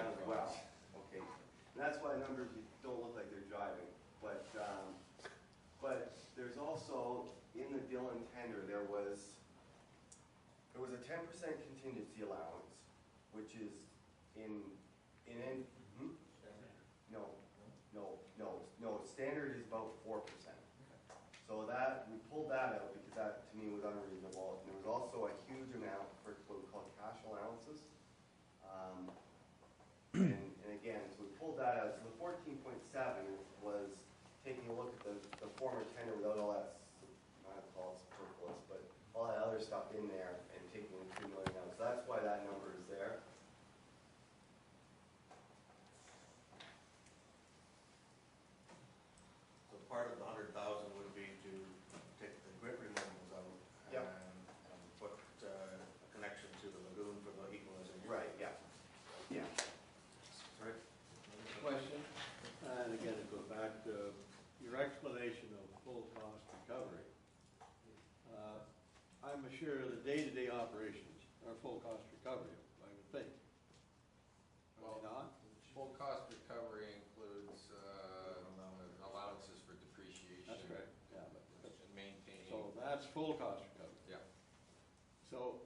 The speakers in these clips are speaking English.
down as well. Okay, and that's why numbers don't look like they're driving. But there's also, in the Dillon tender, there was a 10% contingency allowance, which is no, standard is about 4%. So that, we pulled that out because that to me was unreasonable. And there was also a huge amount for what we call cash allowances. And again, so we pulled that out. So the 14.7 was taking a look at the former tender without all that, I don't call it superfluous, but all that other stuff in there and taking the 2 million out. So that's why that number is there. So part of the 100,000 would be to take the grit removals out Yep. and put a connection to the lagoon for the equalization. Right, yeah. Yeah. Right. Question, and again, it goes back to your explanation of full cost recovery. I'm sure the day-to-day operations are full cost recovery, I would think. Are they not? Full cost recovery includes allowances for depreciation. That's correct, yeah. And maintaining. So that's full cost recovery. Yeah. So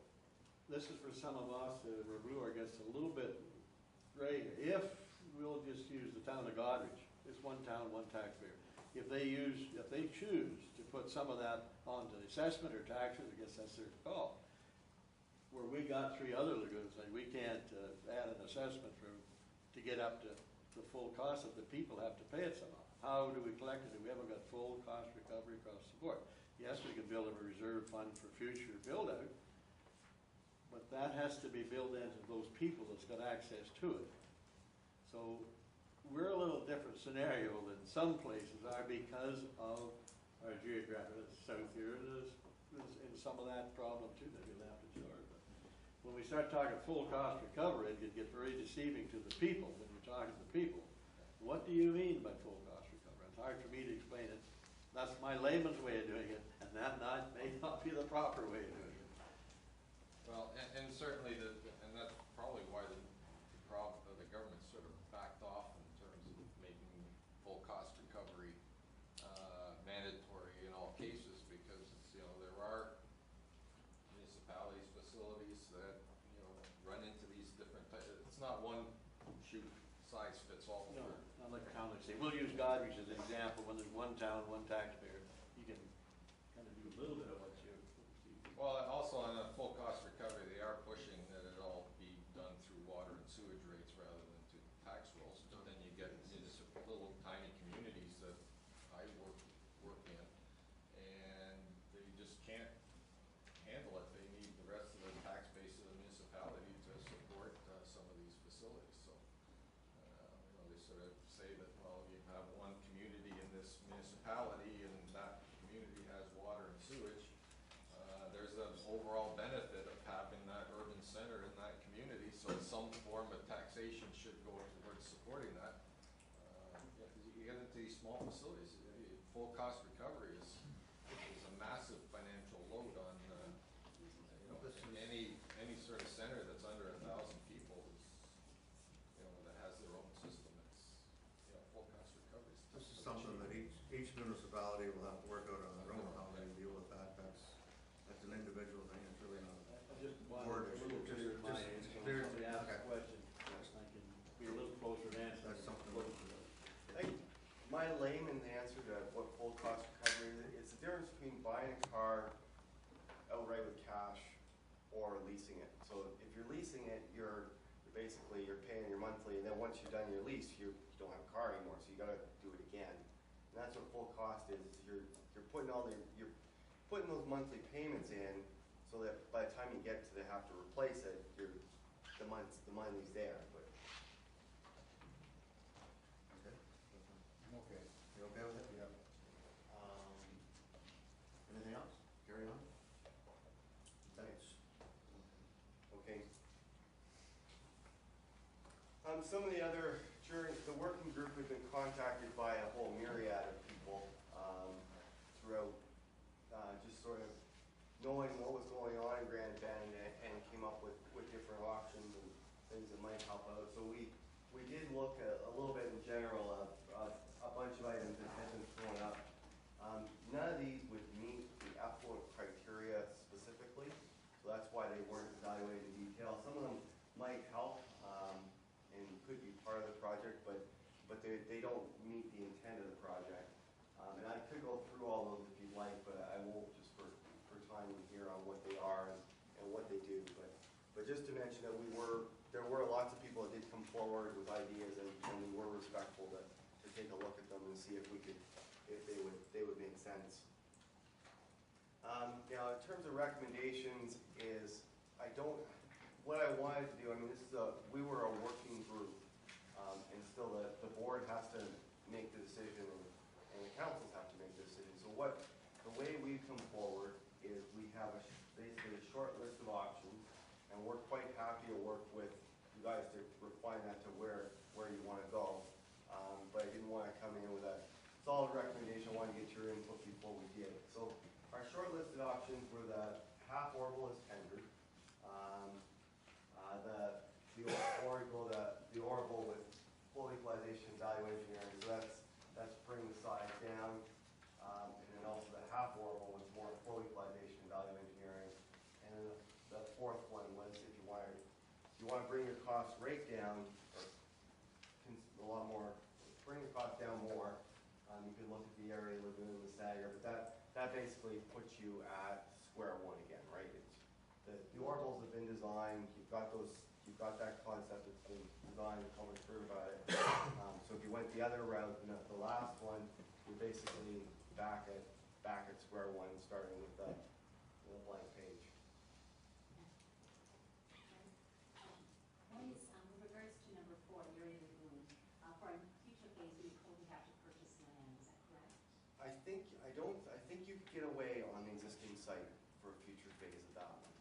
this is for some of us, the reviewer gets a little bit gray. If we'll just use the town of Goderich, it's one town, one taxpayer. If they choose to put some of that onto the assessment or taxes, I guess that's their call. Where we got 3 other lagoons, like we can't add an assessment to get up to the full cost that the people have to pay it somehow. How do we collect it? We haven't got full cost recovery across the board. Yes, we can build a reserve fund for future build out, but that has to be built into those people that's got access to it. So we're a little different scenario than some places are because of our geographic. South here is in some of that problem too that we'll have to absorb. But when we start talking full cost recovery, it can get very deceiving to the people when you're talking to people. What do you mean by full cost recovery? It's hard for me to explain it. That's my layman's way of doing it, and that may not be the proper way of doing it. Well, and certainly, and that's probably why the government sort of backed off in terms of making full cost recovery mandatory in all cases, because there are municipalities, facilities that run into these different types. It's not one size fits all. No, not like town like say. We'll use Goderich as an example. When there's one town, one taxpayer, you can kind of do a little bit of what you. Well, also on a full cost recovery, they are pushing that it all be done through water and sewage rates rather than to tax rolls. But then you get municipal little tiny communities that I work in, and they just can't handle it. They need the rest of the tax base of the municipality to support some of these facilities. So they sort of say that, well, you have one community in this municipality, and that community has water and sewage. There's an overall benefit of having that urban center in that community, so some form of taxation should go towards supporting that. You get into these small facilities, full cost recovery is a massive financial load on any sort of center that's under 1,000 people that has their own system. It's full cost recovery. This is something that each municipality will have to work out on their own how they deal with that. That's an individual thing. It's really not I just wanted a little clearer in my age. When somebody asks a question, I can be a little closer to answer. That's something. I think my layman answer to what full cost recovery is the difference between buying a car outright with cash or leasing it. So if you're leasing it, you're paying your monthly, and then once you're done your lease, you don't have a car anymore, so you got to do it again. And that's what full cost is. You're putting those monthly payments in, so that by the time you get to have to replace it, the money's there. But Okay. I'm okay. You okay with it? Yeah. Anything else? Carry on. Thanks. okay. Some of the other, during the working group, we've been contacted by a whole myriad of people throughout, just sort of knowing what was going on in Grand Bend, and came up with different options and things that might help out. So we look at a little bit in general of a bunch of items that have been thrown up. None of these would meet the effluent criteria specifically, so that's why they weren't evaluated in detail. Some of them might help and could be part of the project, but they don't meet the intent of the project. And I could go through all those if you'd like, but I won't, just for timing here on what they are and what they do. But just to mention that there were lots of people that did come forward with ideas, and we were respectful to take a look at them and see if they would make sense. Now, in terms of recommendations, what I wanted to do, I mean, we were a working group, and still the board has to make the decision, and the councils have to make the decision. So the way we've come forward is we have basically a short list of options, and we're quite happy to work with you guys to refine that to where you want to go. But I didn't want to come in with a solid recommendation. I wanted to get your input before we did. So our shortlisted options were the half orbital is tendered, the orbital with full equalization value engineering. So that's bringing the size down, and then also the half orbital with more full equalization value engineering. And then the fourth one was if you want to bring your cost rate down, or a lot more, bring your cost down more. You can look at the area lagoon, the stagger, but that basically puts you at square one again, right? The orbitals have been designed. You've got that concept that's been designed and covered through about it. So if you went the other route, the last one, you're basically back at square one, starting with the blank page. One is, with regards to number 4, the area of the lagoon, for a future phase, we probably have to purchase land, is that correct? I think you could get away on the existing site for a future phase of that one.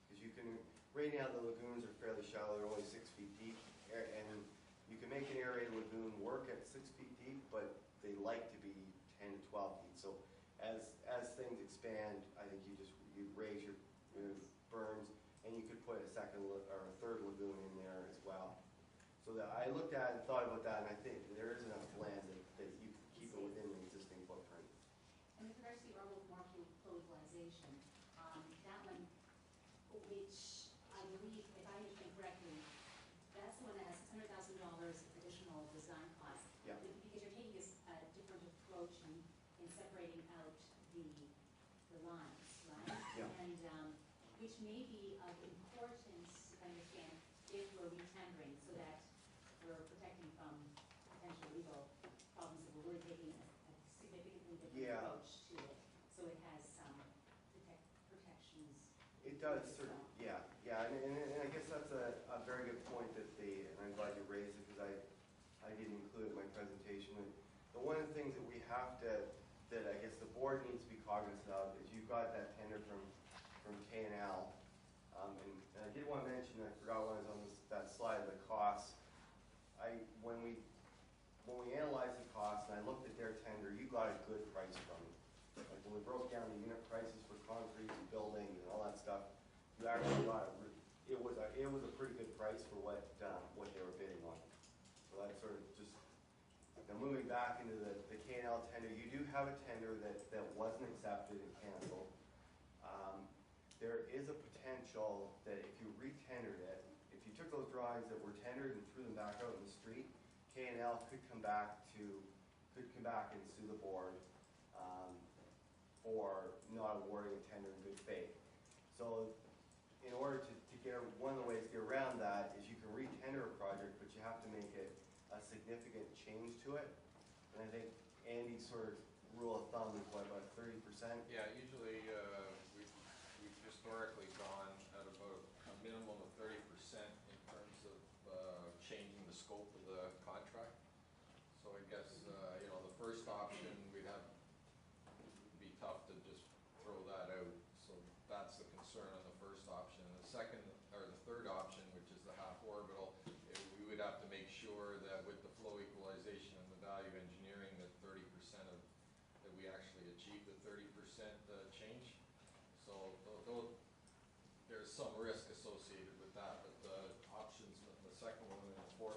Because you can, right now the lagoons are fairly shallow, they're only 6 feet deep, and you can make an area lagoon work at 6 feet deep, but they like to be 10 to 12 feet. So as things expand, I think you raise your berms, and you could put a second or a third lagoon in there as well. So that I looked at and thought about that, and I think there is enough land that you can keep it within the existing footprint. And with regards to the orbital molecular flow equalization, that one, which I believe, if I understand correctly, that's the one that has $600,000 additional design costs. Yeah. Because you're taking a different approach in separating out the lines, right? Yeah. And which may be of importance, if I understand, if we're retendering, so that we're protecting from potential legal problems, if we're really taking a significantly different Yeah. approach to it. So it has some protections. It does, yeah, and I guess that's a very good point and I'm glad you raised it, because I didn't include it in my presentation. But one of the things that we have that I guess the board needs to be cognizant of is you've got that tender from K&L. And I did want to mention, I forgot when I was on that slide, the costs. When we analyzed the costs and I looked at their tender, you got a good price from them. Like when we broke down the unit prices for concrete and building and all that stuff, you actually got it was a pretty good price for what they were bidding on. So that's sort of just, now moving back into the K&L tender, you do have a tender that wasn't accepted and canceled. There is a potential that if you re-tendered it, if you took those drawings that were tendered and threw them back out in the street, K&L could come back and sue the board for not awarding a tender in good faith. So in order to get, one of the ways to get around that is you can re-tender a project, but you have to make it a significant change to it. And I think Andy's sort of rule of thumb is what, about 30%? Yeah, usually we've historically gone at about a minimum of 30% in terms of changing the scope of the contract. So I guess, the first option would be tough to just throw that out. So that's the concern on the first option. And the second, or the third option, which is the half orbital, we would have to make sure that with the flow equalization and the value engineering, that 30% that we actually achieve the 30% change. So there's some risk associated with that, but the options, the second one